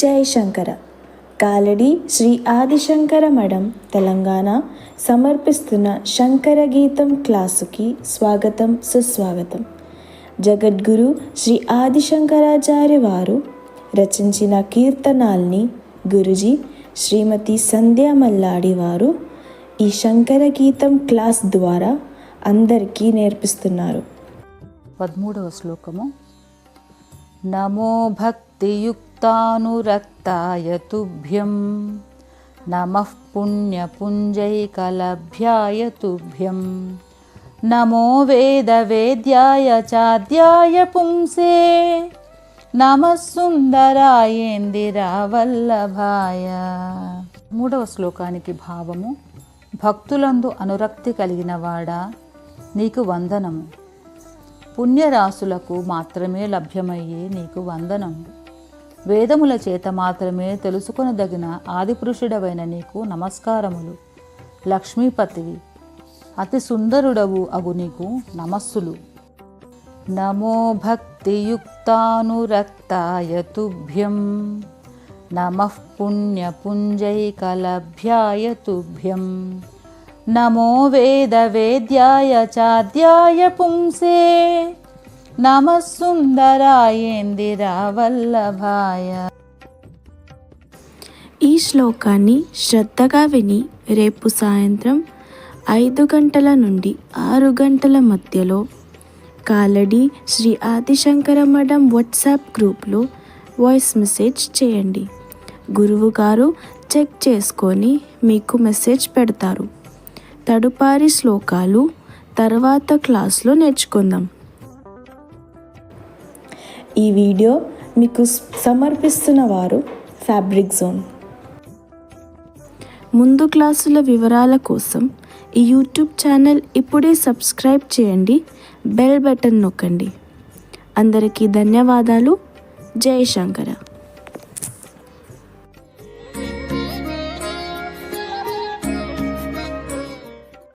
జై శంకర. కాలడి శ్రీ ఆదిశంకర మఠం తెలంగాణ సమర్పిస్తున్న శంకర గీతం క్లాసుకి స్వాగతం, సుస్వాగతం. జగద్గురు శ్రీ ఆదిశంకరాచార్య వారు రచించిన కీర్తనాల్ని గురుజీ శ్రీమతి సంధ్యా మల్లాడి వారు ఈ శంకర గీతం క్లాస్ ద్వారా అందరికీ నేర్పిస్తున్నారు. 13వ శ్లోకము. నమో భక్తియుక్తానురక్తాయ తుభ్యం నమః పుణ్యపుంజైకలభ్యాయ తుభ్యం నమో వేదవేద్యాయ చాద్యాయ పుంసే నమః సుందరాయేందిరావల్లభాయ. 3వ శ్లోకానికి భావము. భక్తులందు అనురక్తి కలిగిన వాడా, నీకు వందనము. పుణ్యరాశులకు మాత్రమే లభ్యమయ్యే నీకు వందనము. వేదముల చేత మాత్రమే తెలుసుకొనదగిన ఆదిపురుషుడవైన నీకు నమస్కారములు. లక్ష్మీపతివి, అతి సుందరుడవు అగు నీకు నమస్సులు. నమో భక్తియుక్తానురక్తాయ తుభ్యం నమః పుణ్యపుంజైకలభ్యాయ తుభ్యం నమో వేదవేద్యాయ చాద్యాయ పుంసే నమః సుందరాయేందిరావల్లభాయ. ఈ శ్లోకాన్ని శ్రద్ధగా విని రేపు సాయంత్రం 5 గంటల నుండి 6 గంటల మధ్యలో కాలడి శ్రీ ఆదిశంకర మఠం వాట్సాప్ గ్రూప్లో వాయిస్ మెసేజ్ చేయండి. గురువు గారు చెక్ చేసుకొని మీకు మెసేజ్ పెడతారు. తదుపరి శ్లోకాలు తర్వాత క్లాస్లో నేర్చుకుందాం. ఈ వీడియో మీకు సమర్పిస్తున్న వారు ఫ్యాబ్రిక్ జోన్. ముందు క్లాసుల వివరాల కోసం ఈ యూట్యూబ్ ఛానల్ ఇప్పుడే సబ్స్క్రైబ్ చేయండి, బెల్ బటన్ నొక్కండి. అందరికీ ధన్యవాదాలు. జై శంకర.